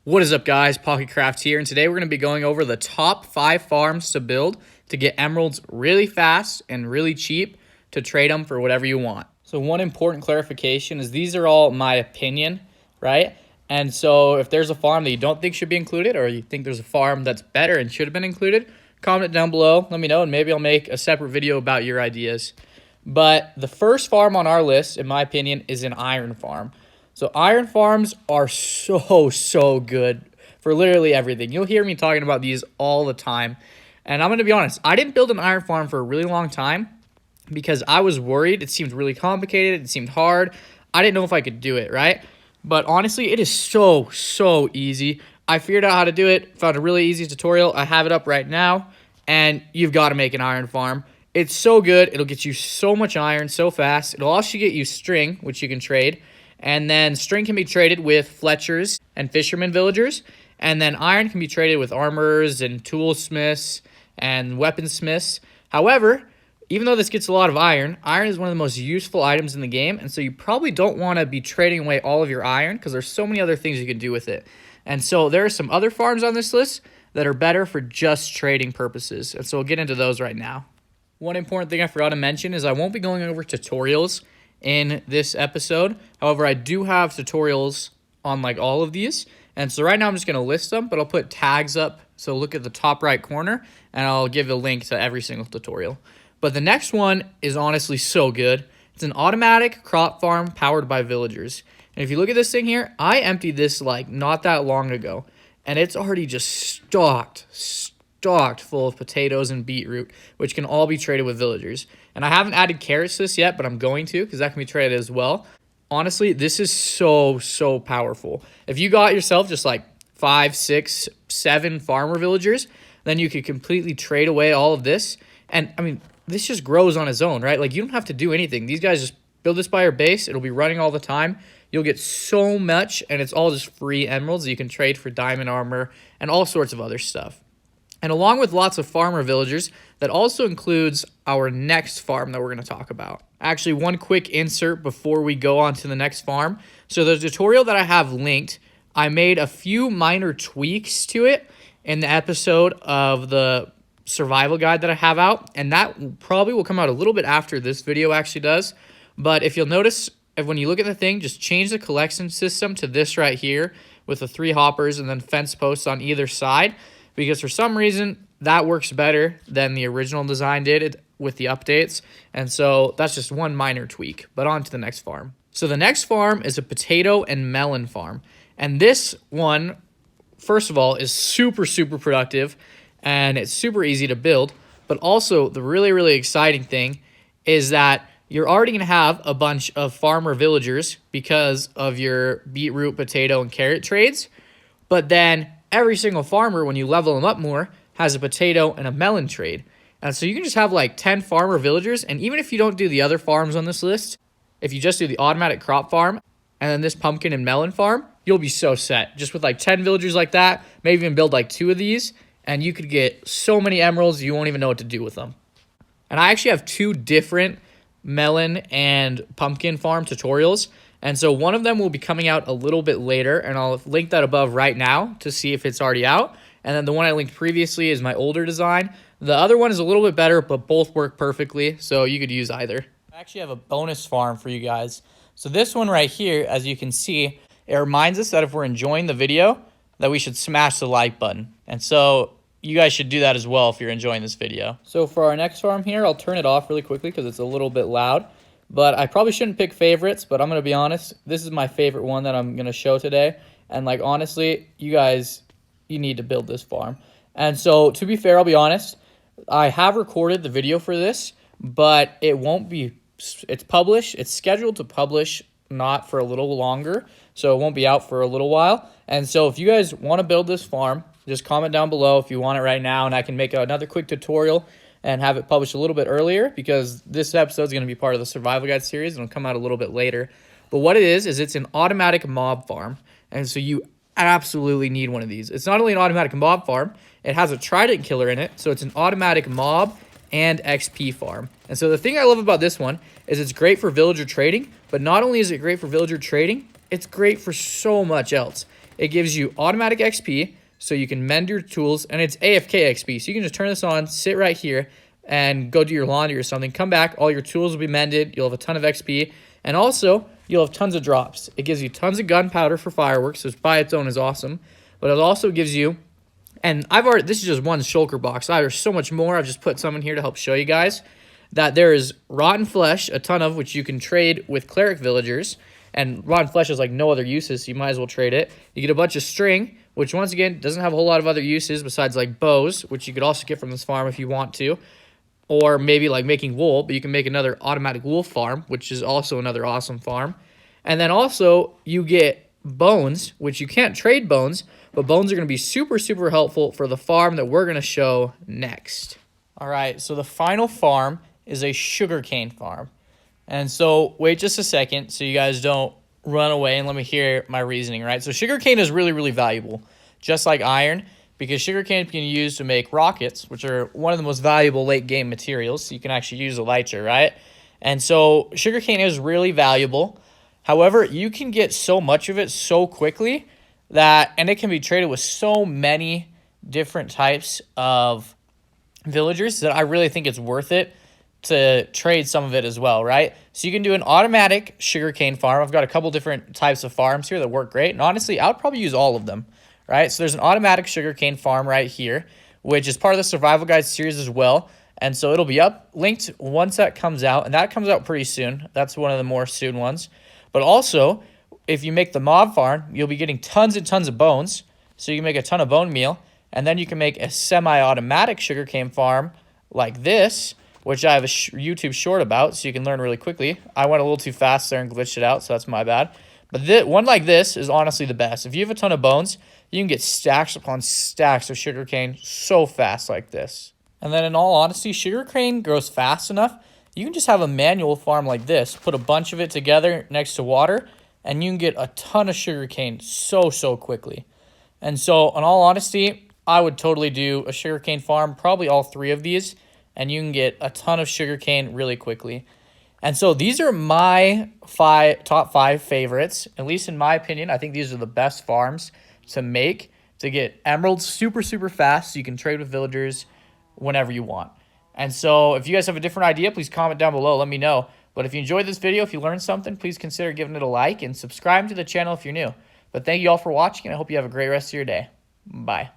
What is up, guys? Pocketcraft here, and today we're going to be going over the top 5 farms to build to get emeralds really fast and really cheap to trade them for whatever you want. So one important clarification is these are all my opinion, right? And so if there's a farm that you don't think should be included, or you think there's a farm that's better and should have been included, comment down below, let me know, and maybe I'll make a separate video about your ideas. But the first farm on our list, in my opinion, is an iron farm. So iron farms are so good for literally everything. You'll hear me talking about these all the time. And I'm going to be honest, I didn't build an iron farm for a really long time because I was worried. It seemed really complicated. It seemed hard. I didn't know if I could do it, right? But honestly, it is so easy. I figured out how to do it, found a really easy tutorial. I have it up right now, and you've got to make an iron farm. It's so good. It'll get you so much iron so fast. It'll also get you string, which you can trade. And then string can be traded with Fletchers and fisherman villagers. And then iron can be traded with armorers and toolsmiths and weaponsmiths. However, even though this gets a lot of iron, iron is one of the most useful items in the game. And so you probably don't want to be trading away all of your iron because there's so many other things you can do with it. And so there are some other farms on this list that are better for just trading purposes. And so we'll get into those right now. One important thing I forgot to mention is I won't be going over tutorials in this episode. However, I do have tutorials on like all of these. And so right now I'm just going to list them, but I'll put tags up. So look at the top right corner and I'll give a link to every single tutorial. But the next one is honestly so good. It's an automatic crop farm powered by villagers. And if you look at this thing here, I emptied this like not that long ago. And it's already just stocked full of potatoes and beetroot, which can all be traded with villagers. And I haven't added carrots to this yet, but I'm going to because that can be traded as well. Honestly, this is so powerful. If you got yourself just like 5, 6, 7 farmer villagers, then you could completely trade away all of this. And I mean, this just grows on its own, right? Like you don't have to do anything. These guys just build this by your base. It'll be running all the time. You'll get so much, and it's all just free emeralds that you can trade for diamond armor and all sorts of other stuff. And along with lots of farmer villagers, that also includes our next farm that we're going to talk about. Actually, one quick insert before we go on to the next farm. So the tutorial that I have linked, I made a few minor tweaks to it in the episode of the survival guide that I have out. And that probably will come out a little bit after this video actually does. But if you'll notice, when you look at the thing, just change the collection system to this right here with the 3 hoppers and then fence posts on either side. Because for some reason, that works better than the original design did with the updates. And so that's just one minor tweak. But on to the next farm. So the next farm is a potato and melon farm. And this one, first of all, is super productive. And it's super easy to build. But also, the really exciting thing is that you're already going to have a bunch of farmer villagers because of your beetroot, potato, and carrot trades. But then every single farmer, when you level them up more, has a potato and a melon trade. And so you can just have like 10 farmer villagers. And even if you don't do the other farms on this list, if you just do the automatic crop farm and then this pumpkin and melon farm, you'll be so set. Just with like 10 villagers like that, maybe even build like 2 of these, and you could get so many emeralds you won't even know what to do with them. And I actually have 2 different melon and pumpkin farm tutorials. And so one of them will be coming out a little bit later, and I'll link that above right now to see if it's already out. And then the one I linked previously is my older design. The other one is a little bit better, but both work perfectly, so you could use either. I actually have a bonus farm for you guys. So this one right here, as you can see, it reminds us that if we're enjoying the video, that we should smash the like button. And so you guys should do that as well if you're enjoying this video. So for our next farm here, I'll turn it off really quickly because it's a little bit loud. But I probably shouldn't pick favorites, but I'm going to be honest. This is my favorite one that I'm going to show today. And like, honestly, you guys, you need to build this farm. And so to be fair, I'll be honest. I have recorded the video for this, but it won't be, it's published. It's scheduled to publish not for a little longer. So it won't be out for a little while. And so if you guys want to build this farm, just comment down below if you want it right now. And I can make another quick tutorial and have it published a little bit earlier because this episode is going to be part of the survival guide series and it'll come out a little bit later. But what it is it's an automatic mob farm. And so you absolutely need one of these. It's not only an automatic mob farm, it has a trident killer in it. So it's an automatic mob and XP farm. And so the thing I love about this one is it's great for villager trading, but not only is it great for villager trading, it's great for so much else. It gives you automatic XP, so you can mend your tools, and it's AFK XP. So you can just turn this on, sit right here, and go do your laundry or something. Come back, all your tools will be mended. You'll have a ton of XP, and also you'll have tons of drops. It gives you tons of gunpowder for fireworks, which by its own is awesome. But it also gives you, and this is just one shulker box. There's so much more. I've just put some in here to help show you guys that there is rotten flesh, a ton of which you can trade with cleric villagers. And rotten flesh has like no other uses, so you might as well trade it. You get a bunch of string, which once again doesn't have a whole lot of other uses besides like bows, which you could also get from this farm if you want to. Or maybe like making wool, but you can make another automatic wool farm, which is also another awesome farm. And then also you get bones, which you can't trade bones, but bones are going to be super, super helpful for the farm that we're going to show next. All right, so the final farm is a sugarcane farm. And so wait just a second so you guys don't run away and let me hear my reasoning, right? So sugarcane is really, really valuable, just like iron, because sugarcane can be used to make rockets, which are one of the most valuable late game materials. So you can actually use elytra, right? And so sugarcane is really valuable. However, you can get so much of it so quickly and it can be traded with so many different types of villagers that I really think it's worth it to trade some of it as well, right? So you can do an automatic sugarcane farm. I've got a couple different types of farms here that work great. And honestly, I would probably use all of them, right? So there's an automatic sugarcane farm right here, which is part of the survival guide series as well. And so it'll be linked once that comes out, and that comes out pretty soon. That's one of the more soon ones. But also, if you make the mob farm, you'll be getting tons and tons of bones. So you can make a ton of bone meal, and then you can make a semi-automatic sugarcane farm like this, which I have a YouTube short about, so you can learn really quickly. I went a little too fast there and glitched it out, so that's my bad. But one like this is honestly the best. If you have a ton of bones, you can get stacks upon stacks of sugarcane so fast like this. And then in all honesty, sugarcane grows fast enough. You can just have a manual farm like this. Put a bunch of it together next to water, and you can get a ton of sugarcane so quickly. And so in all honesty, I would totally do a sugarcane farm, probably all 3 of these, and you can get a ton of sugarcane really quickly. And so these are my top 5 favorites, at least in my opinion. I think these are the best farms to make to get emeralds super fast so you can trade with villagers whenever you want. And so if you guys have a different idea, please comment down below. Let me know. But if you enjoyed this video, if you learned something, please consider giving it a like and subscribe to the channel if you're new. But thank you all for watching, and I hope you have a great rest of your day. Bye.